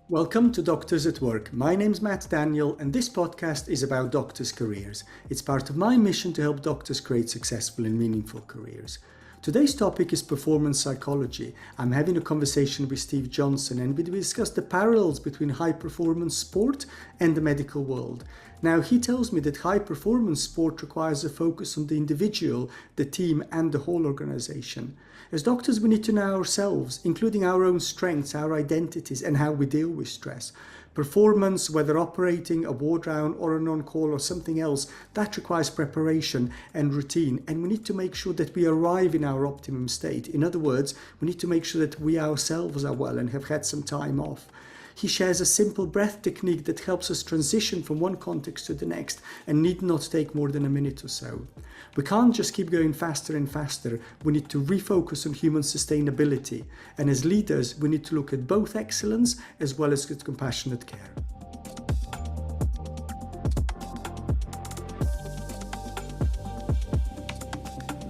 Welcome to Doctors at Work. My name's Matt Daniel, and this podcast is about doctors' careers. It's part of my mission to help doctors create successful and meaningful careers. Today's topic is performance psychology. I'm having a conversation with Steve Johnson, and we discuss the parallels between high-performance sport and the medical world. Now, he tells me that high-performance sport requires a focus on the individual, the team, and the whole organization. As doctors, we need to know ourselves, including our own strengths, our identities, and how we deal with stress. Performance, whether operating a ward round or an on-call or something else, that requires preparation and routine. And we need to make sure that we arrive in our optimum state. In other words, we need to make sure that we ourselves are well and have had some time off. He shares a simple breath technique that helps us transition from one context to the next and need not take more than a minute or so. We can't just keep going faster and faster. We need to refocus on human sustainability. And as leaders, we need to look at both excellence as well as good compassionate care.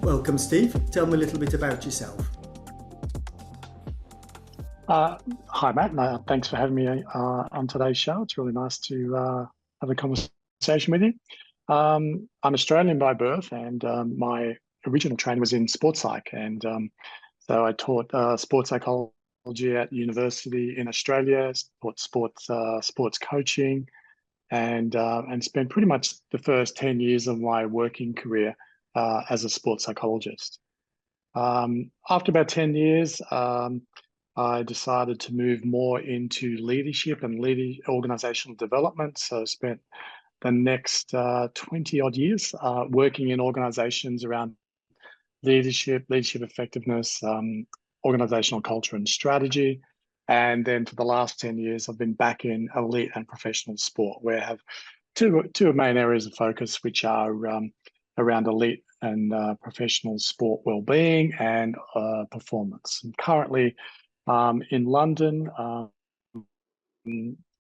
Welcome, Steve. Tell me a little bit about yourself. Hi, Matt. Thanks for having me on today's show. It's really nice to have a conversation with you. I'm Australian by birth, and my original training was in sports psych. And so I taught sports psychology at university in Australia, taught sports coaching, and spent pretty much the first 10 years of my working career as a sports psychologist. After about 10 years, I decided to move more into leadership and organizational development. So I spent the next 20 odd years working in organizations around leadership effectiveness, organizational culture and strategy. And then for the last 10 years, I've been back in elite and professional sport, where I have two main areas of focus, which are around elite and professional sport well-being and performance. And currently, in London,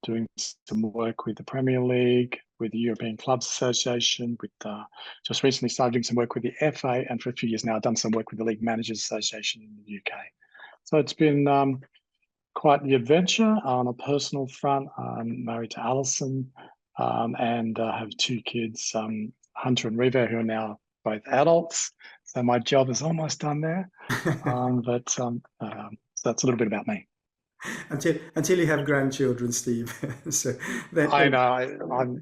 doing some work with the Premier League, with the European Clubs Association, with just recently started doing some work with the FA, and for a few years now I've done some work with the League Managers Association in the UK. So it's been quite the adventure. On a personal front, I'm married to Alison, and have two kids, Hunter and Reva, who are now both adults. So my job is almost done there. So that's a little bit about me. Until you have grandchildren, Steve. So I know.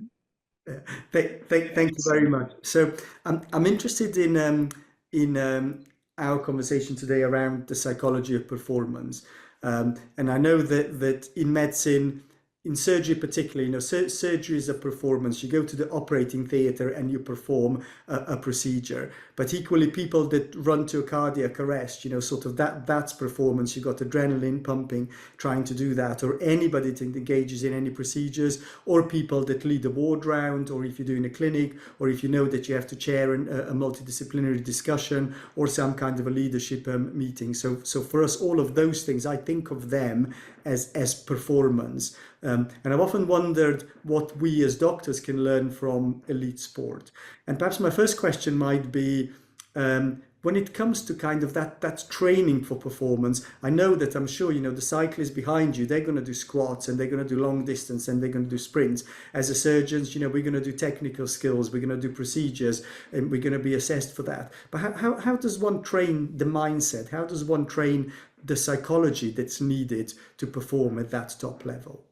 Thank you very much. So I'm interested in our conversation today around the psychology of performance, and I know that in medicine, in surgery particularly, surgery is a performance. You go to the operating theatre and you perform a procedure. But equally, people that run to a cardiac arrest, sort of that's performance. You got adrenaline pumping, trying to do that, or anybody that engages in any procedures, or people that lead a ward round, or if you're doing a clinic, or if you know that you have to chair a multidisciplinary discussion or some kind of a leadership meeting. So for us, all of those things, I think of them as performance. And I've often wondered what we as doctors can learn from elite sport. And perhaps my first question might be, when it comes to kind of that's training for performance, I know that I'm sure, the cyclists behind you, they're going to do squats and they're going to do long distance and they're going to do sprints. As a surgeons, we're going to do technical skills, we're going to do procedures, and we're going to be assessed for that. But how does one train the mindset? How does one train the psychology that's needed to perform at that top level?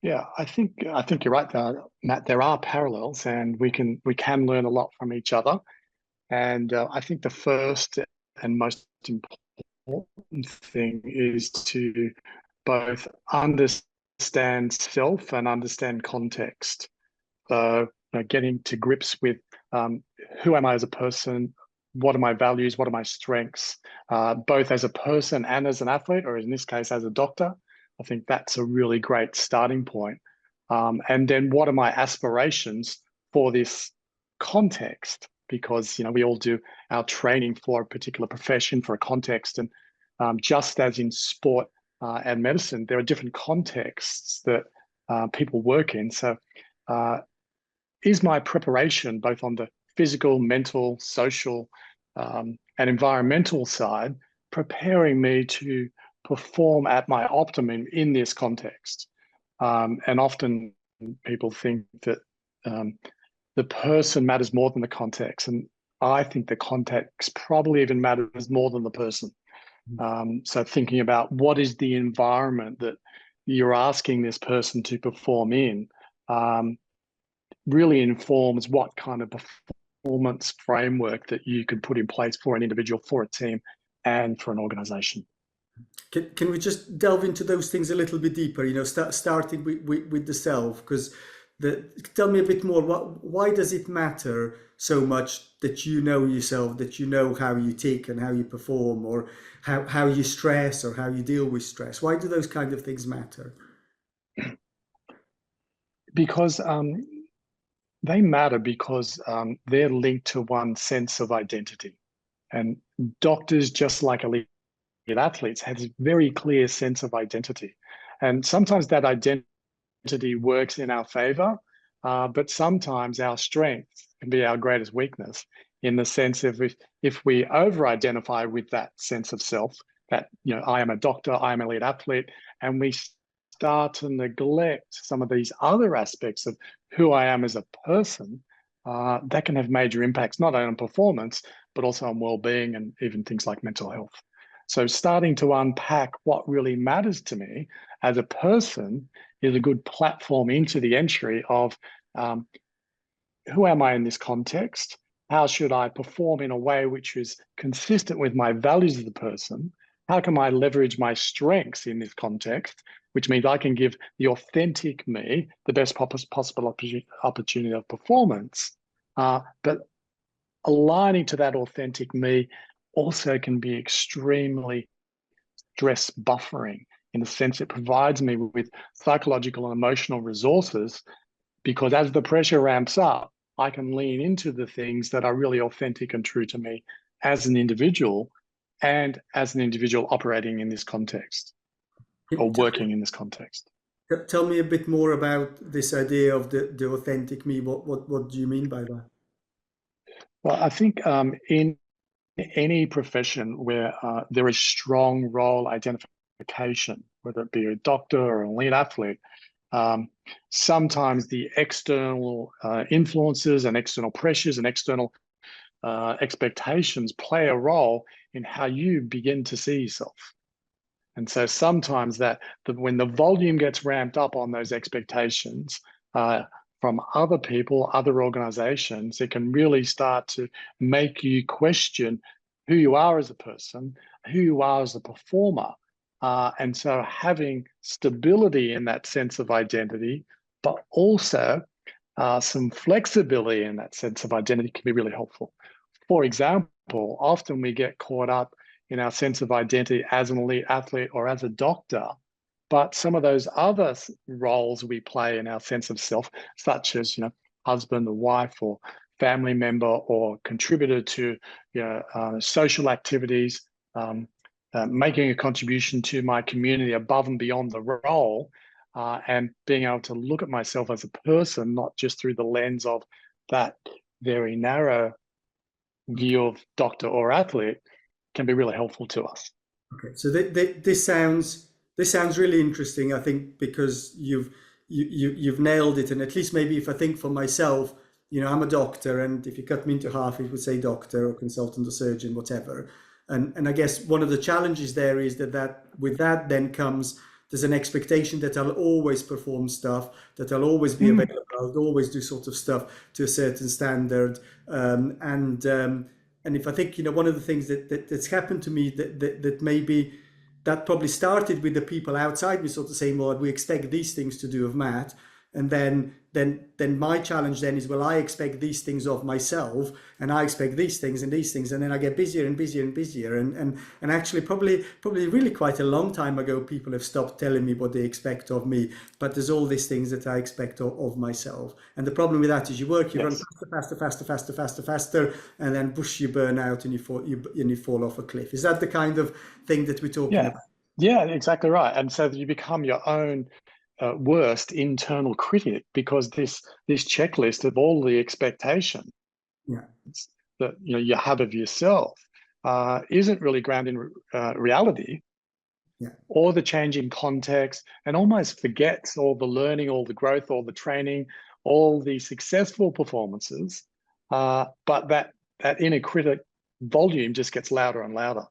Yeah, I think you're right there, Matt. There are parallels, and we can learn a lot from each other. And I think the first and most important thing is to both understand self and understand context. So getting to grips with who am I as a person, what are my values, what are my strengths, both as a person and as an athlete, or in this case, as a doctor. I think that's a really great starting point. And then what are my aspirations for this context? Because, we all do our training for a particular profession, for a context. And just as in sport and medicine, there are different contexts that people work in. So is my preparation both on the physical, mental, social, and environmental side preparing me to perform at my optimum in this context. And often people think that the person matters more than the context. And I think the context probably even matters more than the person. So thinking about what is the environment that you're asking this person to perform in really informs what kind of performance framework that you could put in place for an individual, for a team, and for an organization. Can we just delve into those things a little bit deeper? Starting with the self, because tell me a bit more. Why does it matter so much that you know yourself, that you know how you tick and how you perform, or how you stress or how you deal with stress? Why do those kind of things matter? Because they matter because they're linked to one sense of identity. And doctors, just like elite athletes, have a very clear sense of identity. And sometimes that identity works in our favor, but sometimes our strength can be our greatest weakness, in the sense of if we over-identify with that sense of self, that, I am a doctor, I am an elite athlete, and we start to neglect some of these other aspects of who I am as a person, that can have major impacts, not only on performance, but also on well-being and even things like mental health. So starting to unpack what really matters to me as a person is a good platform into the entry of who am I in this context? How should I perform in a way which is consistent with my values as a person? How can I leverage my strengths in this context, which means I can give the authentic me the best possible opportunity of performance? But aligning to that authentic me also can be extremely stress buffering, in the sense it provides me with psychological and emotional resources, because as the pressure ramps up, I can lean into the things that are really authentic and true to me as an individual, and as an individual operating in this context or working in this context. Tell me a bit more about this idea of the authentic me. What do you mean by that? Well, I think in any profession where there is strong role identification, whether it be a doctor or an elite athlete, sometimes the external influences and external pressures and external expectations play a role in how you begin to see yourself. And so sometimes when the volume gets ramped up on those expectations from other people, other organizations, it can really start to make you question who you are as a person, who you are as a performer. And so having stability in that sense of identity, but also some flexibility in that sense of identity, can be really helpful. For example, often we get caught up in our sense of identity as an elite athlete or as a doctor, but some of those other roles we play in our sense of self, such as husband or wife or family member or contributor to social activities, making a contribution to my community above and beyond the role, and being able to look at myself as a person, not just through the lens of that very narrow view of doctor or athlete, can be really helpful to us. Okay, so this sounds really interesting. I think because you've nailed it, and at least maybe if I think for myself, I'm a doctor, and if you cut me into half, it would say doctor or consultant or surgeon, whatever. And I guess one of the challenges there is that with that then comes there's an expectation that I'll always perform stuff, that I'll always be available, I'll always do sort of stuff to a certain standard, and if I think, one of the things that's happened to me that maybe that probably started with the people outside me sort of saying, well, we expect these things to do of Matt. And then my challenge then is, well, I expect these things of myself, and I expect these things and these things, and then I get busier and busier and busier. And actually probably really quite a long time ago, people have stopped telling me what they expect of me. But there's all these things that I expect of myself. And the problem with that is you run faster, and then you burn out and you fall off a cliff. Is that the kind of thing that we're talking about? Yeah, exactly right. And so you become your own worst internal critic, because this checklist of all the expectations that you have of yourself isn't really grounded in reality. Yeah. or the changing context, and almost forgets all the learning, all the growth, all the training, all the successful performances. But that inner critic volume just gets louder and louder.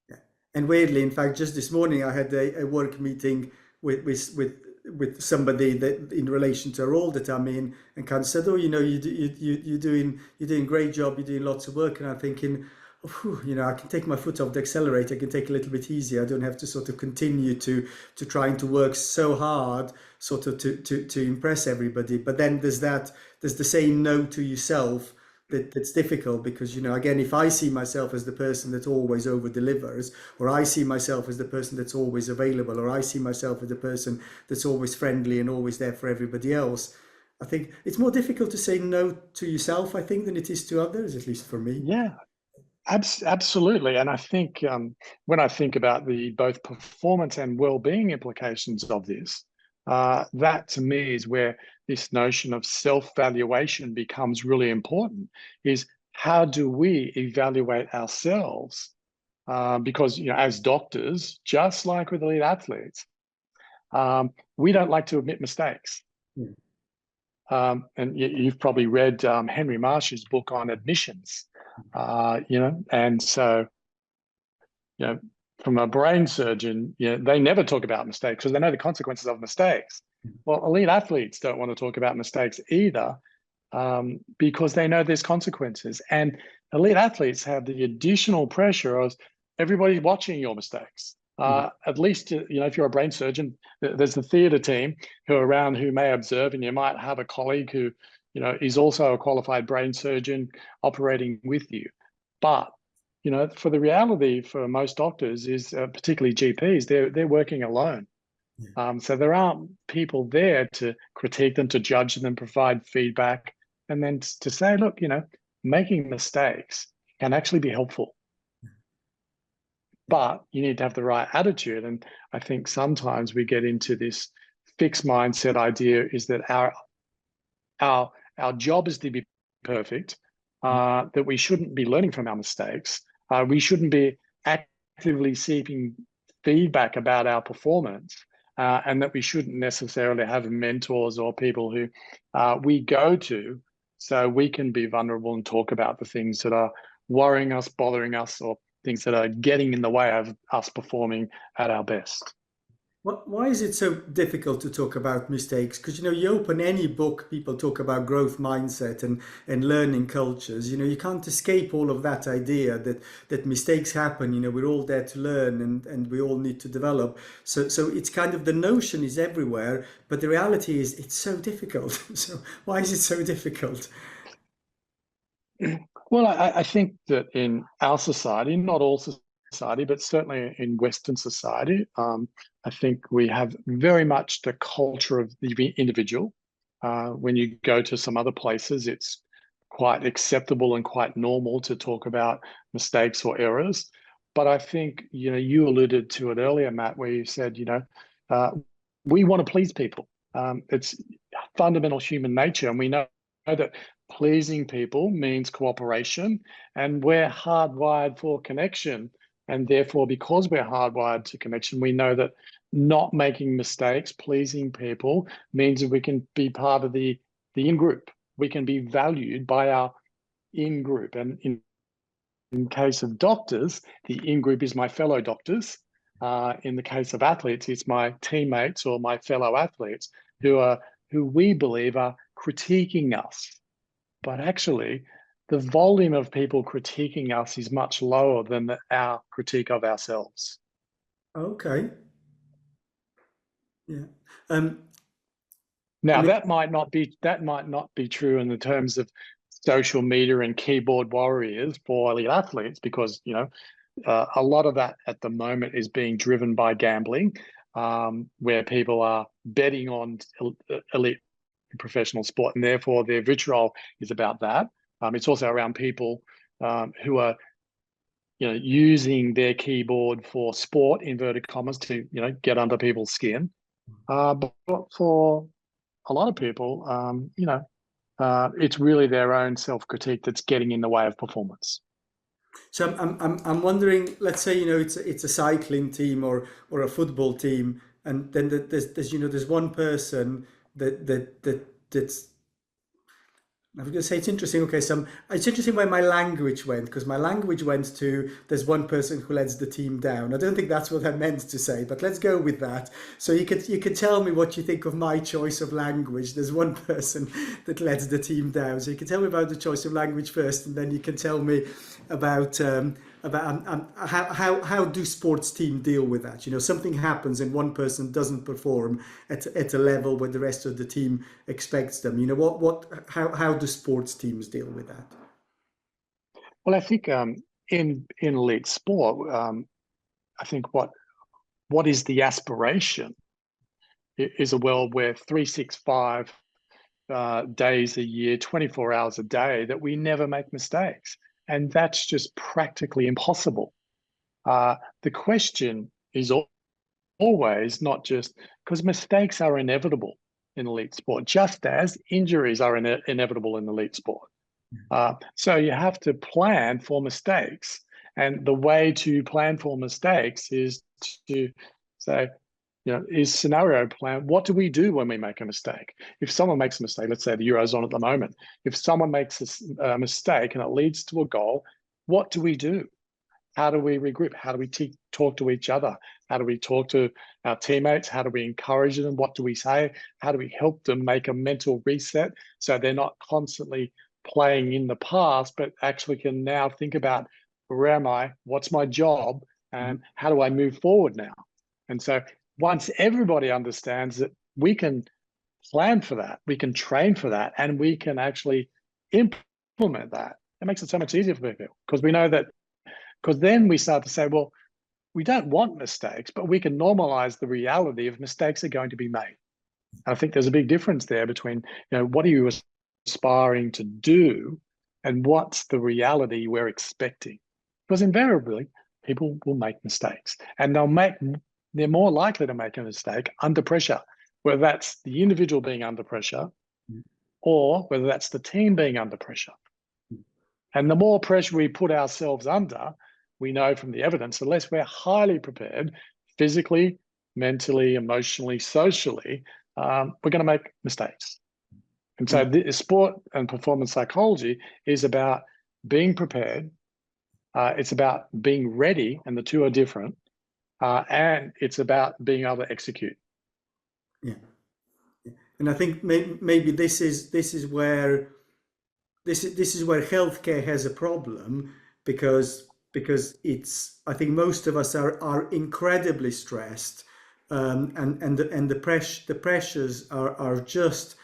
Yeah. And weirdly, in fact, just this morning I had a work meeting with somebody that in relation to a role that I'm in, and kind of said, "Oh, you're doing great job. You're doing lots of work." And I'm thinking, oh, phew, I can take my foot off the accelerator. I can take a little bit easier. I don't have to sort of continue to trying to work so hard, sort of to impress everybody. But then there's the saying no to yourself that's difficult because again, if I see myself as the person that always over delivers, or I see myself as the person that's always available, or I see myself as the person that's always friendly and always there for everybody else, I think it's more difficult to say no to yourself, I think, than it is to others, at least for me. Yeah, absolutely. And I think when I think about the both performance and well-being implications of this, that to me is where this notion of self-valuation becomes really important, is how do we evaluate ourselves? Because as doctors, just like with elite athletes, we don't like to admit mistakes. Yeah. And you've probably read Henry Marsh's book on admissions, and so, from a brain surgeon, they never talk about mistakes because they know the consequences of mistakes. Well, elite athletes don't want to talk about mistakes either, because they know there's consequences. And elite athletes have the additional pressure of everybody watching your mistakes. At least, if you're a brain surgeon, there's the theatre team who are around who may observe, and you might have a colleague who, is also a qualified brain surgeon operating with you. But, for the reality for most doctors is, particularly GPs, they're working alone. So there aren't people there to critique them, to judge them, provide feedback, and then to say, look, making mistakes can actually be helpful. But you need to have the right attitude. And I think sometimes we get into this fixed mindset idea is that our job is to be perfect, that we shouldn't be learning from our mistakes. We shouldn't be actively seeking feedback about our performance, and that we shouldn't necessarily have mentors or people who we go to so we can be vulnerable and talk about the things that are worrying us, bothering us, or things that are getting in the way of us performing at our best. Why is it so difficult to talk about mistakes? Because you open any book, people talk about growth mindset and learning cultures. You can't escape all of that idea that mistakes happen. We're all there to learn and we all need to develop. So it's kind of the notion is everywhere, but the reality is it's so difficult. So why is it so difficult? Well, I think that in our society, not all society, but certainly in Western society, I think we have very much the culture of the individual. When you go to some other places, it's quite acceptable and quite normal to talk about mistakes or errors. But I think, you alluded to it earlier, Matt, where you said, we want to please people. It's fundamental human nature, and we know that pleasing people means cooperation, and we're hardwired for connection. And therefore, because we're hardwired to connection, we know that not making mistakes, pleasing people, means that we can be part of the in-group. We can be valued by our in-group. And in case of doctors, the in-group is my fellow doctors. In the case of athletes, it's my teammates or my fellow athletes who we believe are critiquing us. But actually, the volume of people critiquing us is much lower than our critique of ourselves. Okay. Yeah. Now, I mean, that might not be true in the terms of social media and keyboard warriors for elite athletes, because a lot of that at the moment is being driven by gambling, where people are betting on elite professional sport, and therefore their vitriol is about that. It's also around people who are using their keyboard for sport, inverted commas, to get under people's skin. But for a lot of people, it's really their own self-critique that's getting in the way of performance. So I'm wondering, let's say, it's a cycling team or a football team, and then there's one person that's, I was going to say it's interesting. Okay, it's interesting where my language went, because my language went to there's one person who lets the team down. I don't think that's what I meant to say, but let's go with that. So you could tell me what you think of my choice of language. There's one person that lets the team down. So you can tell me about the choice of language first, and then you can tell me about how do sports team deal with that? Something happens and one person doesn't perform at a level where the rest of the team expects them. How do sports teams deal with that? Well, I think in elite sport, I think what is the aspiration is a world where 365 days a year, 24 hours a day, that we never make mistakes. And that's just practically impossible. The question is always not just because mistakes are inevitable in elite sport, just as injuries are inevitable in elite sport. So you have to plan for mistakes. And the way to plan for mistakes is to say, is scenario plan. What do we do when we make a mistake? If someone makes a mistake, let's say the Euro's on at the moment, if someone makes a mistake and it leads to a goal, what do we do? How do we regroup? How do we talk to each other? How do we talk to our teammates? How do we encourage them? What do we say? How do we help them make a mental reset so they're not constantly playing in the past, but actually can now think about, where am I? What's my job? And how do I move forward now? And so once everybody understands that we can plan for that, we can train for that, and we can actually implement that, it makes it so much easier for people, because we know that, because then we start to say, well, we don't want mistakes, but we can normalize the reality of mistakes are going to be made. And I think there's a big difference there between, what are you aspiring to do and what's the reality we're expecting? Because invariably, people will make mistakes, and they're more likely to make a mistake under pressure, whether that's the individual being under pressure or whether that's the team being under pressure. And the more pressure we put ourselves under, we know from the evidence, unless we're highly prepared physically, mentally, emotionally, socially, we're going to make mistakes. And so the sport and performance psychology is about being prepared. It's about being ready, and the two are different. And it's about being able to execute. Yeah, and I think maybe this is where healthcare has a problem, because I think most of us are incredibly stressed, and the pressures are just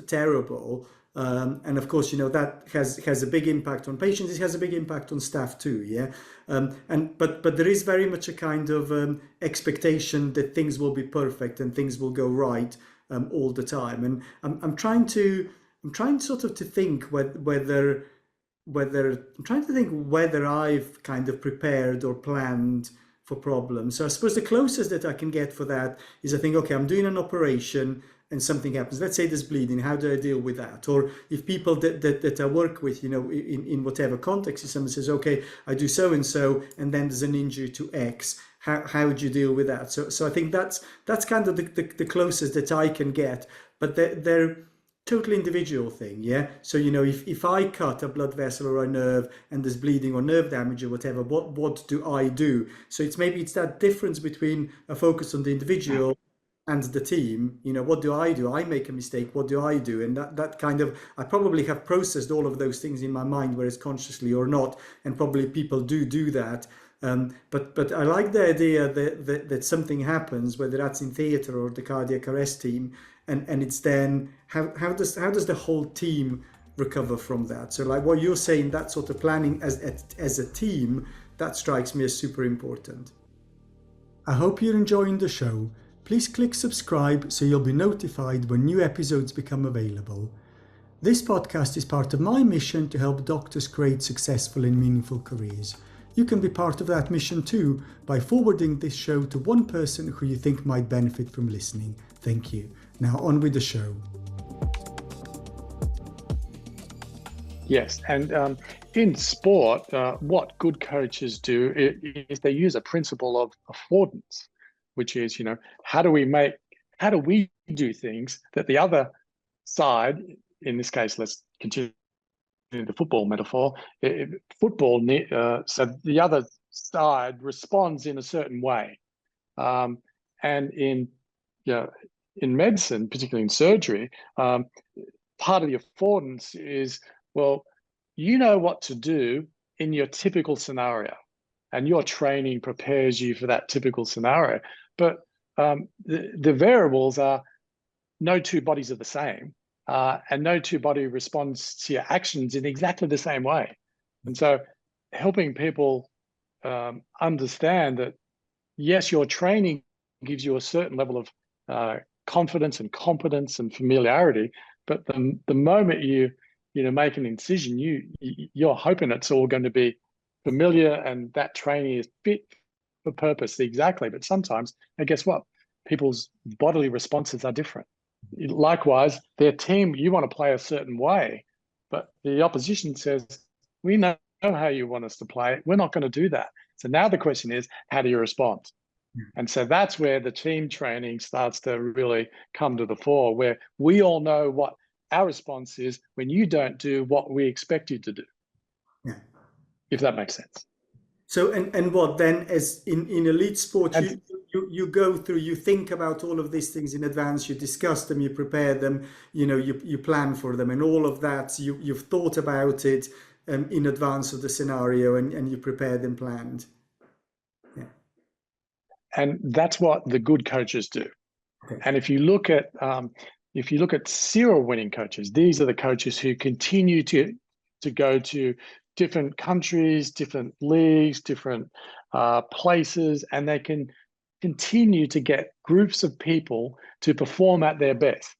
terrible. And of course, that has a big impact on patients. It has a big impact on staff too. Yeah. But there is very much a kind of expectation that things will be perfect and things will go right all the time. And I'm trying sort of to think whether I've kind of prepared or planned for problems. So I suppose the closest that I can get for that is, I think, okay, I'm doing an operation and something happens. Let's say there's bleeding. How do I deal with that? Or if people that I work with, in whatever context, if someone says, okay, I do so and so, and then there's an injury to X, how would you deal with that? So I think that's kind of the closest that I can get. But they're totally individual thing, yeah. So if I cut a blood vessel or a nerve and there's bleeding or nerve damage or whatever, what do I do? So it's that difference between a focus on the individual and the team. What do? I make a mistake, what do I do? And that kind of, I probably have processed all of those things in my mind, whether it's consciously or not, and probably people do that. But I like the idea that something happens, whether that's in theatre or the cardiac arrest team, and it's then how does the whole team recover from that? So like what you're saying, that sort of planning as a team, that strikes me as super important. I hope you're enjoying the show. Please click subscribe so you'll be notified when new episodes become available. This podcast is part of my mission to help doctors create successful and meaningful careers. You can be part of that mission too by forwarding this show to one person who you think might benefit from listening. Thank you. Now on with the show. Yes, and in sport, what good coaches do is they use a principle of affordance, which is, how do we do things that the other side, in this case, let's continue the football metaphor, so the other side responds in a certain way. And in medicine, particularly in surgery, part of the affordance is, well, you know what to do in your typical scenario, and your training prepares you for that typical scenario. But the variables are no two bodies are the same, and no two body responds to your actions in exactly the same way. And so helping people understand that, yes, your training gives you a certain level of confidence and competence and familiarity, but the moment you make an incision, you're hoping it's all going to be familiar and that training is fit for purpose exactly. But sometimes, and guess what? People's bodily responses are different. Likewise, their team, you want to play a certain way, but the opposition says, we know how you want us to play. We're not going to do that. So now the question is, how do you respond? And so that's where the team training starts to really come to the fore, where we all know what our response is when you don't do what we expect you to do. Yeah. If that makes sense. So, and what then, as in elite sport, And you go through, you think about all of these things in advance, you discuss them, you prepare them, you plan for them, and all of that, you've thought about it in advance of the scenario, and you prepared and planned. Yeah. And that's what the good coaches do. Okay. And if you look at serial winning coaches, these are the coaches who continue to go to different countries, different leagues, different places, and they can continue to get groups of people to perform at their best.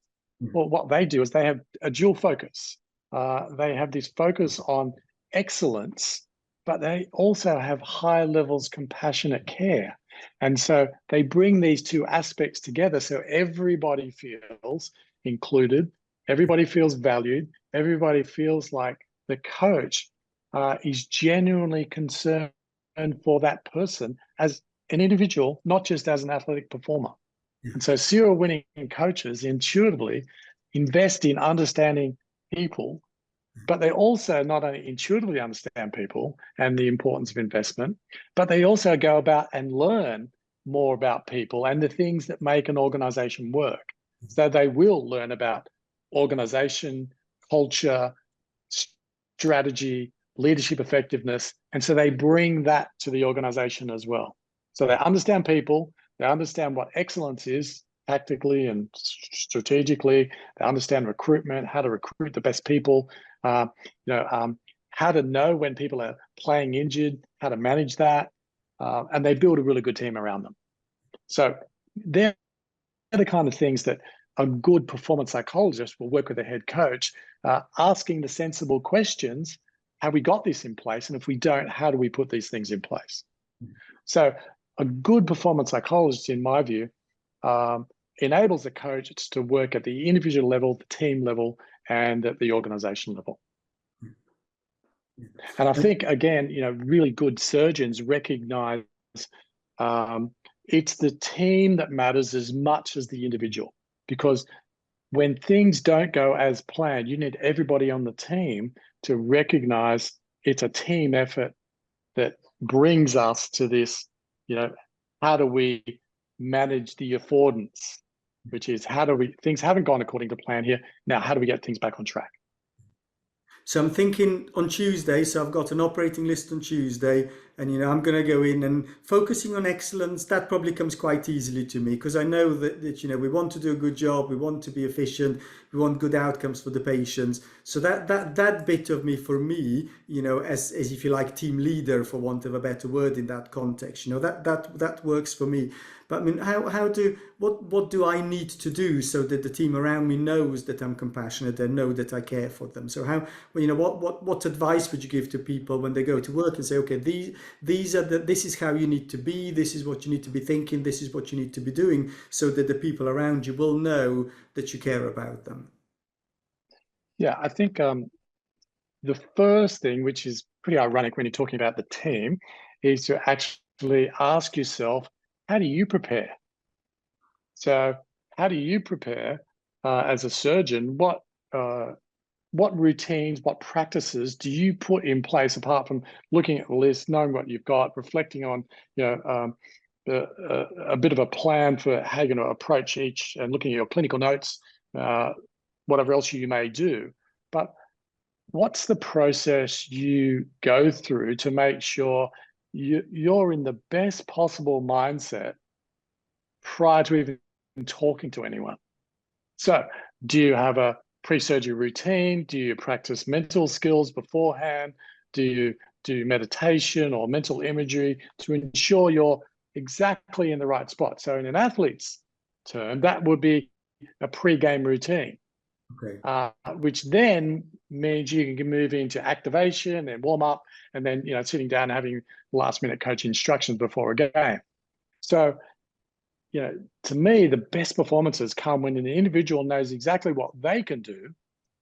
Well, what they do is they have a dual focus. They have this focus on excellence, but they also have high levels of compassionate care. And so they bring these two aspects together so everybody feels included, everybody feels valued, everybody feels like the coach is genuinely concerned for that person as an individual, not just as an athletic performer. And so serial winning coaches intuitively invest in understanding people, but they also not only intuitively understand people and the importance of investment, but they also go about and learn more about people and the things that make an organization work. So they will learn about organization, culture, strategy, leadership effectiveness. And so they bring that to the organization as well. So they understand people, they understand what excellence is tactically and strategically. They understand recruitment, how to recruit the best people, how to know when people are playing injured, how to manage that, and they build a really good team around them. So they're the kind of things that a good performance psychologist will work with a head coach, asking the sensible questions. Have we got this in place? And if we don't, how do we put these things in place? So a good performance psychologist, in my view, enables the coach to work at the individual level, the team level, and at the organization level. And I think, again, really good surgeons recognize it's the team that matters as much as the individual, because when things don't go as planned, you need everybody on the team to recognize it's a team effort that brings us to this, how do we manage the affordance, which is things haven't gone according to plan here. Now, how do we get things back on track? So I'm thinking on Tuesday, so I've got an operating list on Tuesday, and I'm going to go in and focusing on excellence. That probably comes quite easily to me because I know that we want to do a good job, we want to be efficient, we want good outcomes for the patients. So that bit of me, for me, as if you like, team leader, for want of a better word in that context, that works for me. But I mean, what do I need to do so that the team around me knows that I'm compassionate and know that I care for them? So what advice would you give to people when they go to work and say, okay, this is how you need to be, this is what you need to be thinking, this is what you need to be doing, so that the people around you will know that you care about them? Yeah, I think the first thing, which is pretty ironic when you're talking about the team, is to actually ask yourself, how do you prepare? So how do you prepare as a surgeon? What routines, what practices do you put in place apart from looking at the list, knowing what you've got, reflecting on, a bit of a plan for how you're going to approach each, and looking at your clinical notes, whatever else you may do. But what's the process you go through to make sure you're in the best possible mindset prior to even talking to anyone? So do you have a pre-surgery routine? Do you practice mental skills beforehand? Do you do meditation or mental imagery to ensure you're exactly in the right spot? So in an athlete's term, that would be a pre-game routine, Okay. which then means you can move into activation and warm up, and then sitting down and having last-minute coach instructions before a game. So to me, the best performances come when an individual knows exactly what they can do,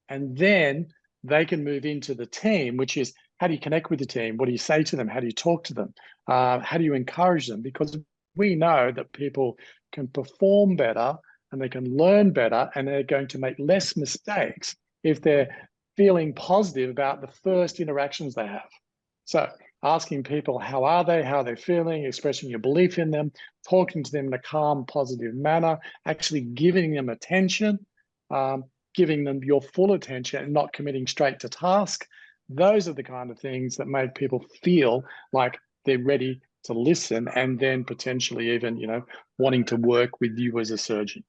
and then they can move into the team, which is, how do you connect with the team? What do you say to them? How do you talk to them? How do you encourage them? Because we know that people can perform better and they can learn better, and they're going to make less mistakes if they're feeling positive about the first interactions they have. So asking people, how are they feeling, expressing your belief in them, talking to them in a calm, positive manner, actually giving them attention, giving them your full attention and not committing straight to task. Those are the kind of things that make people feel like they're ready to listen, and then potentially even, wanting to work with you as a surgeon.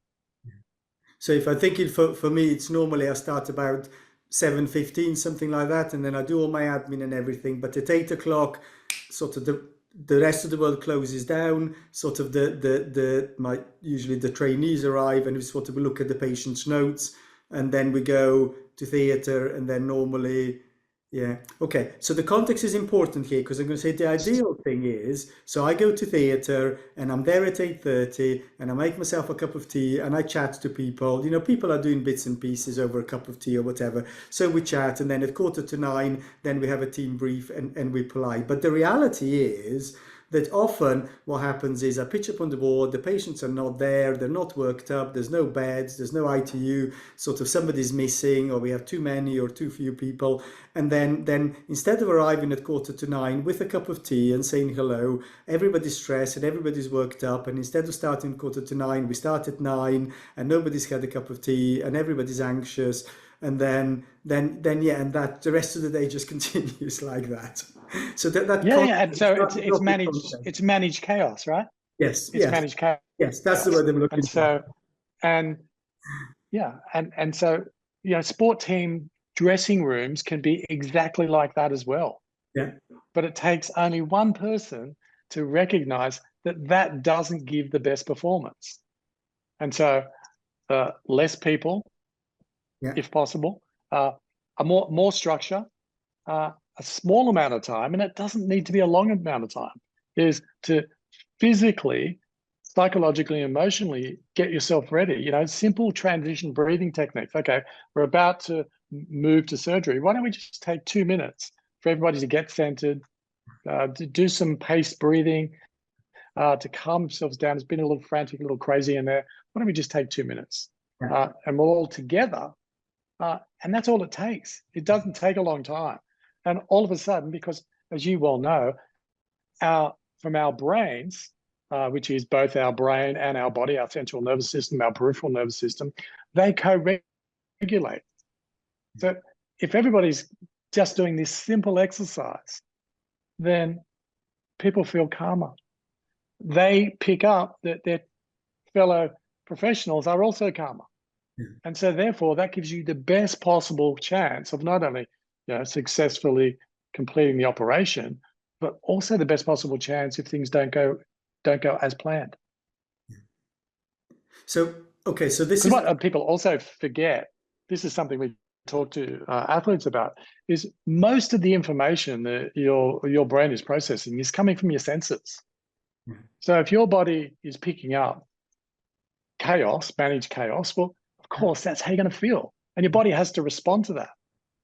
So if I think it for me, it's normally I start about 7:15, something like that, and then I do all my admin and everything. But at 8 o'clock, sort of the rest of the world closes down. Sort of usually the trainees arrive, and we sort of look at the patient's notes, and then we go to theatre, and then normally. Yeah. Okay. So the context is important here, because I'm going to say the ideal thing is, so I go to theatre and I'm there at 8:30 and I make myself a cup of tea and I chat to people. People are doing bits and pieces over a cup of tea or whatever. So we chat, and then at 8:45, then we have a team brief, and we play. But the reality is that often what happens is I pitch up on the board, the patients are not there, they're not worked up, there's no beds, there's no ITU, sort of somebody's missing, or we have too many or too few people. And then instead of arriving at 8:45 with a cup of tea and saying hello, everybody's stressed and everybody's worked up. And instead of starting at 8:45, we start at 9 and nobody's had a cup of tea and everybody's anxious. And then yeah, and that the rest of the day just continues like that. So And so it's managed. context. It's managed chaos, right? Yes, It's yes, managed chaos. yes. That's the word I'm looking And for. so, so sport team dressing rooms can be exactly like that as well. Yeah, But it takes only one person to recognize that doesn't give the best performance. And so less people, yeah, if possible, a more structure, a small amount of time, and it doesn't need to be a long amount of time, is to physically, psychologically, emotionally get yourself ready. Simple transition breathing techniques. Okay, we're about to move to surgery. Why don't we just take 2 minutes for everybody to get centered, to do some paced breathing, to calm themselves down. It's been a little frantic, a little crazy in there. Why don't we just take 2 minutes? yeah. And we're all together. And that's all it takes. It doesn't take a long time. And all of a sudden, because as you well know, from our brains, which is both our brain and our body, our central nervous system, our peripheral nervous system, they co-regulate. So if everybody's just doing this simple exercise, then people feel calmer. They pick up that their fellow professionals are also calmer. And so therefore, that gives you the best possible chance of not only successfully completing the operation, but also the best possible chance if things don't go as planned. So okay, so this Because is what people also forget, this is something we talk to athletes about, is most of the information that your brain is processing is coming from your senses. So if your body is picking up chaos, managed chaos, well, of course, that's how you're going to feel. And your body has to respond to that.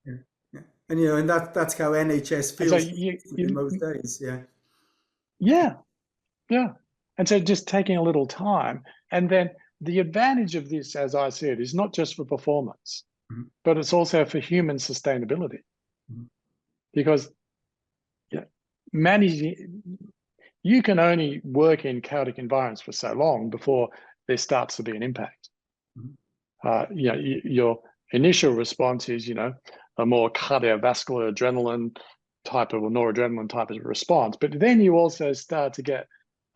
yeah, yeah. And and that's how NHS And so feels in most days. Yeah. yeah, yeah. And so just taking a little time, and then the advantage of this, as I see it, is not just for performance, Mhm. but it's also for human sustainability, Mhm. because managing, you can only work in chaotic environments for so long before there starts to be an impact. Mhm. Your initial response is, a more cardiovascular adrenaline type of, or noradrenaline type of response. But then you also start to get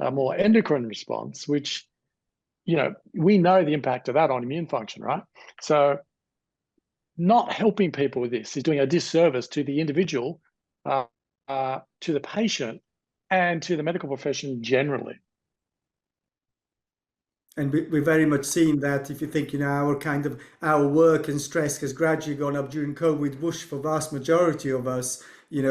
a more endocrine response, which, we know the impact of that on immune function, right? So not helping people with this is doing a disservice to the individual, to the patient, and to the medical profession generally. And we're very much seeing that. If you think, our work and stress has gradually gone up during COVID, whoosh, for vast majority of us,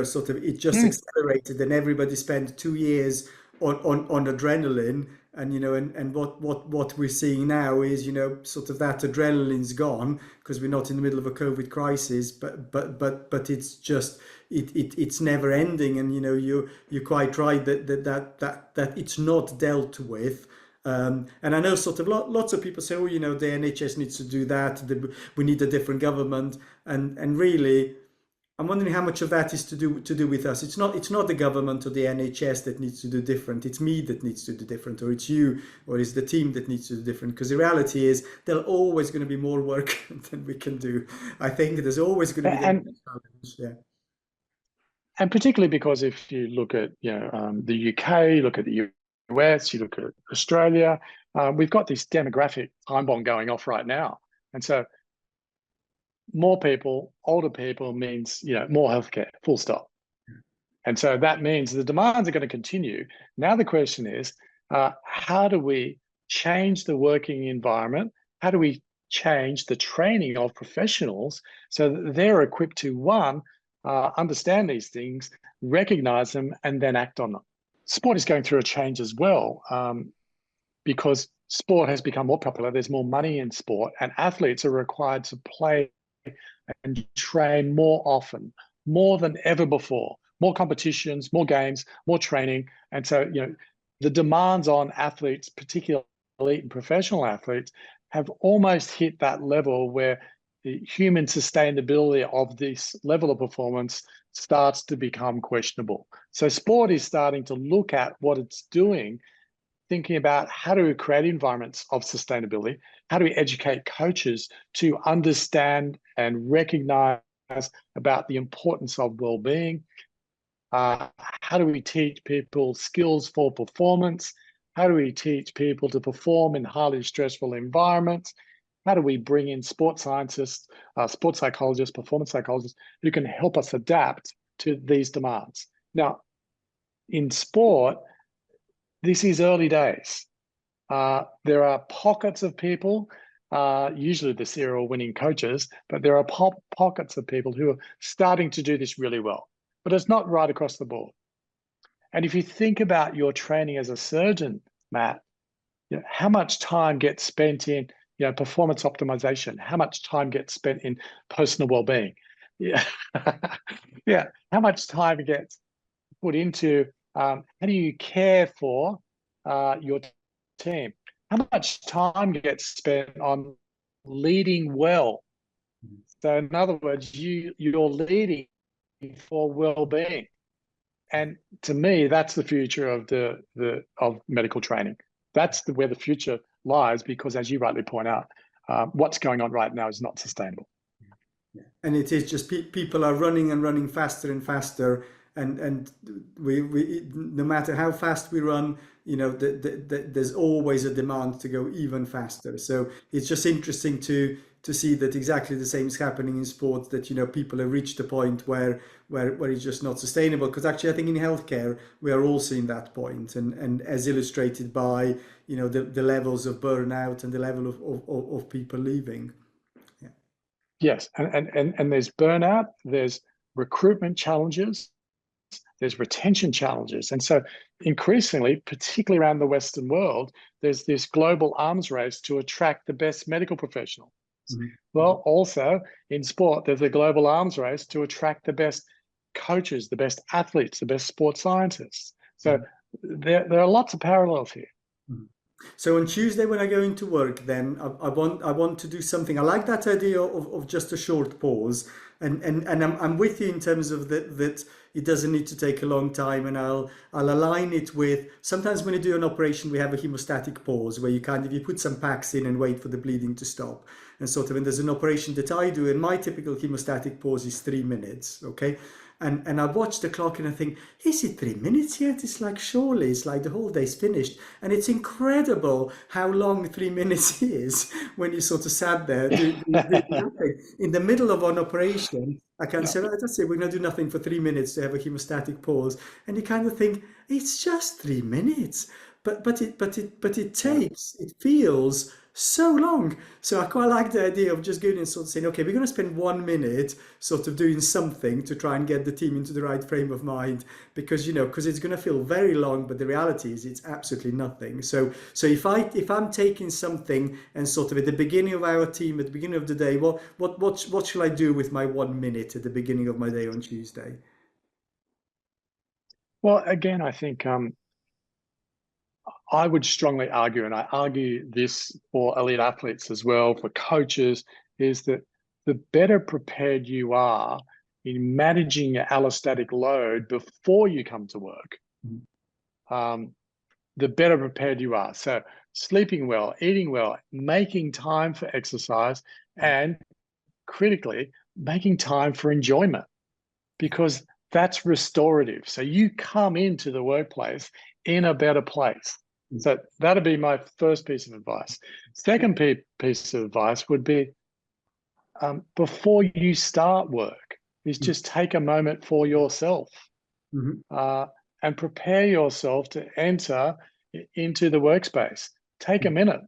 sort of it just Mm. accelerated, and everybody spent 2 years on adrenaline. And and what we're seeing now is, sort of that adrenaline's gone because we're not in the middle of a COVID crisis, but it's just it's never ending. And you're quite right that it's not dealt with. And I know sort of lots of people say, oh, the NHS needs to do that. We need a different government. And really, I'm wondering how much of that is to do with us. It's not the government or the NHS that needs to do different. It's me that needs to do different, or it's you, or it's the team that needs to do different. Because the reality is, there's always going to be more work than we can do. I think there's always going to be the And challenge. Yeah. and particularly because if you look at the UK, look at the US, you look at Australia, we've got this demographic time bomb going off right now, and so more people, older people means more healthcare. Full stop. And so that means the demands are going to continue. Now the question is, how do we change the working environment? How do we change the training of professionals so that they're equipped to, one, understand these things, recognize them, and then act on them? Sport is going through a change as well, because sport has become more popular. There's more money in sport, and athletes are required to play and train more often, more than ever before. More competitions, more games, more training. And so, the demands on athletes, particularly elite and professional athletes, have almost hit that level where the human sustainability of this level of performance starts to become questionable. So sport is starting to look at what it's doing, thinking about how do we create environments of sustainability? How do we educate coaches to understand and recognize about the importance of well-being? How do we teach people skills for performance? How do we teach people to perform in highly stressful environments? How do we bring in sports scientists, sports psychologists, performance psychologists who can help us adapt to these demands? Now, in sport, this is early days. There are pockets of people, usually the serial winning coaches, but there are pockets of people who are starting to do this really well. But it's not right across the board. And if you think about your training as a surgeon, Matt, how much time gets spent in performance optimization? How much time gets spent in personal well-being? Yeah, yeah. How much time gets put into how do you care for your team? How much time gets spent on leading well? So in other words, you're leading for well-being. And to me, that's the future of of medical training. That's where the future lies, because as you rightly point out, what's going on right now is not sustainable. And it is just people are running and running faster and faster, and we no matter how fast we run, there's always a demand to go even faster. So it's just interesting to see that exactly the same is happening in sports, that people have reached a point where it's just not sustainable. Because actually, I think in healthcare we are all seeing that point, and as illustrated by the levels of burnout and the level of people leaving. Yeah. Yes, and there's burnout, there's recruitment challenges, there's retention challenges. And so increasingly, particularly around the Western world, there's this global arms race to attract the best medical professional. Mhm. Well, also in sport, there's a global arms race to attract the best coaches, the best athletes, the best sports scientists. So Mhm. there are lots of parallels here. Mhm. So on Tuesday when I go into work, then I want to do something. I like that idea of just a short pause, and I'm with you in terms of that it doesn't need to take a long time, and I'll align it with sometimes when you do an operation we have a hemostatic pause where you put some packs in and wait for the bleeding to stop, and sort of, and there's an operation that I do, and my typical hemostatic pause is 3 minutes, okay. And I watch the clock and I think, is it 3 minutes yet? It's like, surely it's like the whole day's finished. And it's incredible how long 3 minutes is when you sort of sat there doing nothing. In the middle of an operation, I can Yeah, say, right, that's it, we're going to do nothing for 3 minutes to have a hemostatic pause. And you kind of think, it's just 3 minutes. yeah. It feels so long. So I quite like the idea of just going and sort of saying, okay, we're going to spend 1 minute sort of doing something to try and get the team into the right frame of mind, because because it's going to feel very long, but the reality is it's absolutely nothing. So if I'm taking something and sort of at the beginning of our team at the beginning of the day, what shall I do with my 1 minute at the beginning of my day on Tuesday? Well, again, I think I would strongly argue, and I argue this for elite athletes as well, for coaches, is that the better prepared you are in managing your allostatic load before you come to work, Mhm. um, the better prepared you are. So sleeping well, eating well, making time for exercise, and critically, making time for enjoyment, because that's restorative. So you come into the workplace in a better place. So that'd be my first piece of advice. Second piece of advice would be before you start work, is just take a moment for yourself Mhm. uh, and prepare yourself to enter into the workspace. Take a minute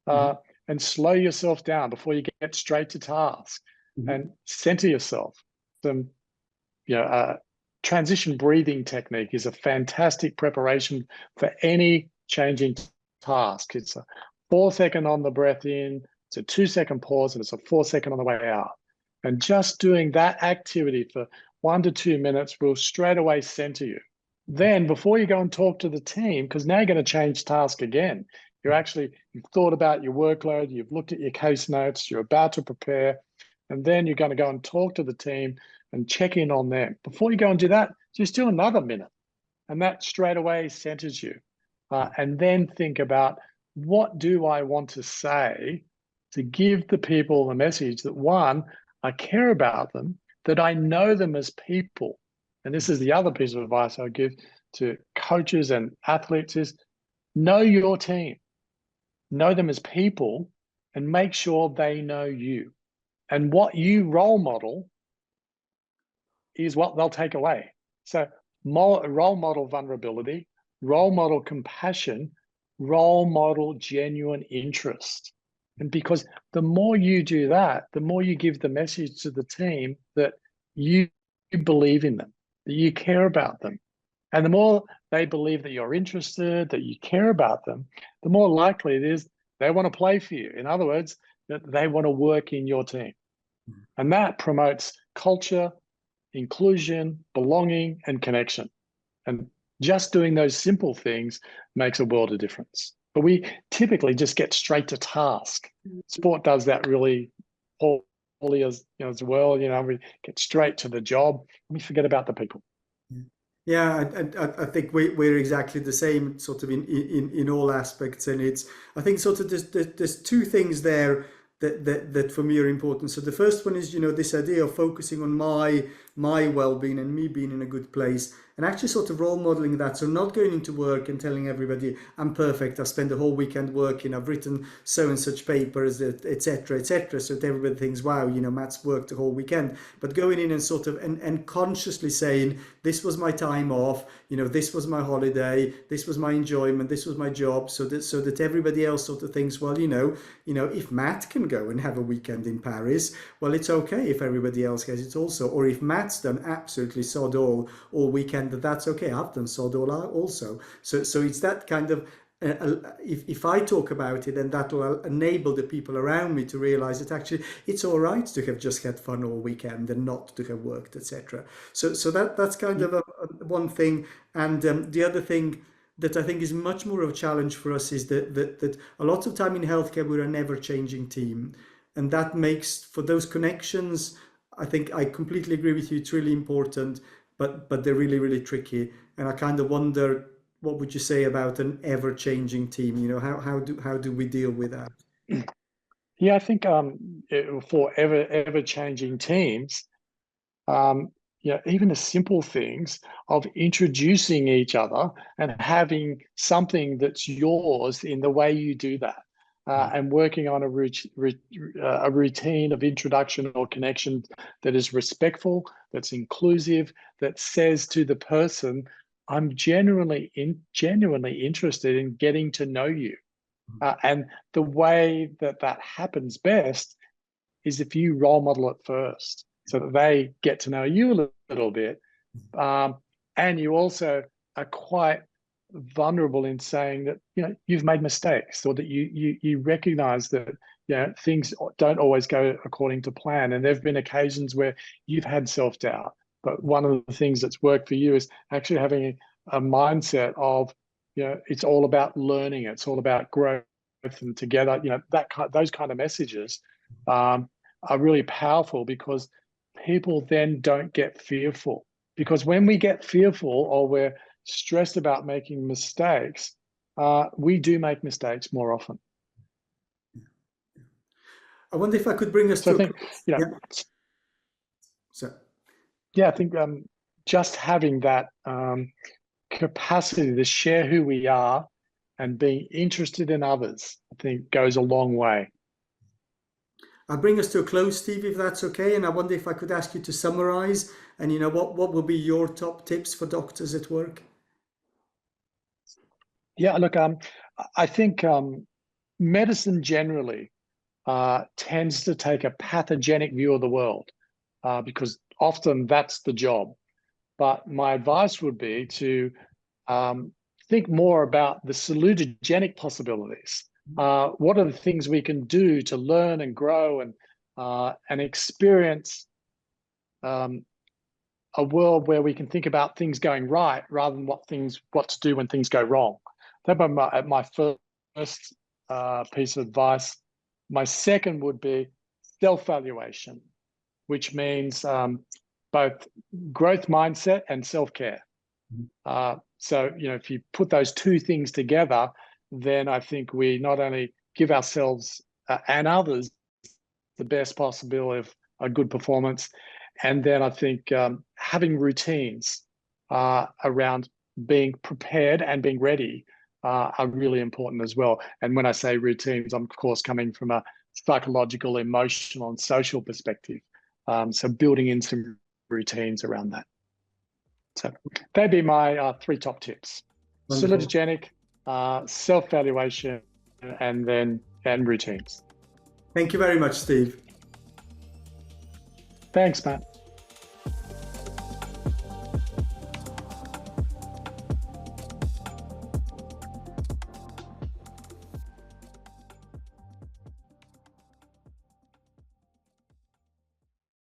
uh, Mhm. and slow yourself down before you get straight to task, Mhm. and center yourself. Some transition breathing technique is a fantastic preparation for any changing task. It's a 4 second on the breath in, it's a 2 second pause, and it's a 4 second on the way out. And just doing that activity for 1 to 2 minutes will straight away center you. Then, before you go and talk to the team, because now you're going to change task again, you've thought about your workload, you've looked at your case notes, you're about to prepare, and then you're going to go and talk to the team and check in on them. Before you go and do that, just do another minute, and that straight away centers you. And then think about, what do I want to say to give the people the message that, one, I care about them, that I know them as people. And this is the other piece of advice I give to coaches and athletes: is know your team, know them as people, and make sure they know you. And what you role model is what they'll take away. So, role model vulnerability, role model compassion, role model genuine interest. And because the more you do that, the more you give the message to the team that you believe in them, that you care about them. And the more they believe that you're interested, that you care about them, the more likely it is they want to play for you. In other words, that they want to work in your team. And that promotes culture, inclusion, belonging, and connection. And just doing those simple things makes a world of difference. But we typically just get straight to task. Sport does that really poorly as well. We get straight to the job and we forget about the people. Yeah, I think we're exactly the same, sort of in all aspects, and I think sort of there's two things there that for me are important. So the first one is this idea of focusing on my well-being and me being in a good place, and actually sort of role modeling that. So not going into work and telling everybody I'm perfect, I've spent the whole weekend working, I've written so and such papers, etc., etc. So that everybody thinks, wow, Matt's worked the whole weekend. But going in and sort of and consciously saying, this was my time off, this was my holiday, this was my enjoyment, this was my job, so that everybody else sort of thinks, well, if Matt can go and have a weekend in Paris, well, it's okay if everybody else gets it also. Or if Matt's done absolutely sod all weekend, that's okay. I've done sod all also. So it's that kind of if I talk about it, then that will enable the people around me to realize that actually it's all right to have just had fun all weekend and not to have worked, etc. So that's kind of one thing. And the other thing that I think is much more of a challenge for us is that a lot of time in healthcare we're a never changing team, and that makes for those connections. I think I completely agree with you. It's really important, but they're really, really tricky. And I kind of wonder, what would you say about an ever-changing team? You know, how do we deal with that? Yeah, I think for ever changing teams, even the simple things of introducing each other and having something that's yours in the way you do that, and working on a routine of introduction or connection that is respectful, that's inclusive, that says to the person, I'm genuinely interested in getting to know you. And the way that happens best is if you role model it first, so that they get to know you a little bit. And you also are quite vulnerable in saying that, you've made mistakes, or that you recognize that, things don't always go according to plan. And there've been occasions where you've had self-doubt. But one of the things that's worked for you is actually having a mindset of, it's all about learning. It's all about growth and together, those kind of messages are really powerful, because people then don't get fearful. Because when we get fearful or we're stressed about making mistakes, we do make mistakes more often. I wonder if I could bring us So to I think, yeah. So I think just having that capacity to share who we are and being interested in others, I think goes a long way. I'll bring us to a close, Steve, if that's okay. And I wonder if I could ask you to summarize, and what will be your top tips for doctors at work? Yeah, look, I think medicine generally tends to take a pathogenic view of the world, because often that's the job. But my advice would be to think more about the salutogenic possibilities. What are the things we can do to learn and grow and experience a world where we can think about things going right rather than what to do when things go wrong. That would be my first piece of advice. My second would be self-valuation, which means both growth mindset and self-care. So, if you put those two things together, then I think we not only give ourselves and others the best possibility of a good performance, and then I think having routines around being prepared and being ready are really important as well. And when I say routines, I'm of course coming from a psychological, emotional, and social perspective. So building in some routines around that. So that'd be my 3 top tips: Wonderful. salutogenic, self-valuation, and routines. Thank you very much, Steve. Thanks, Matt.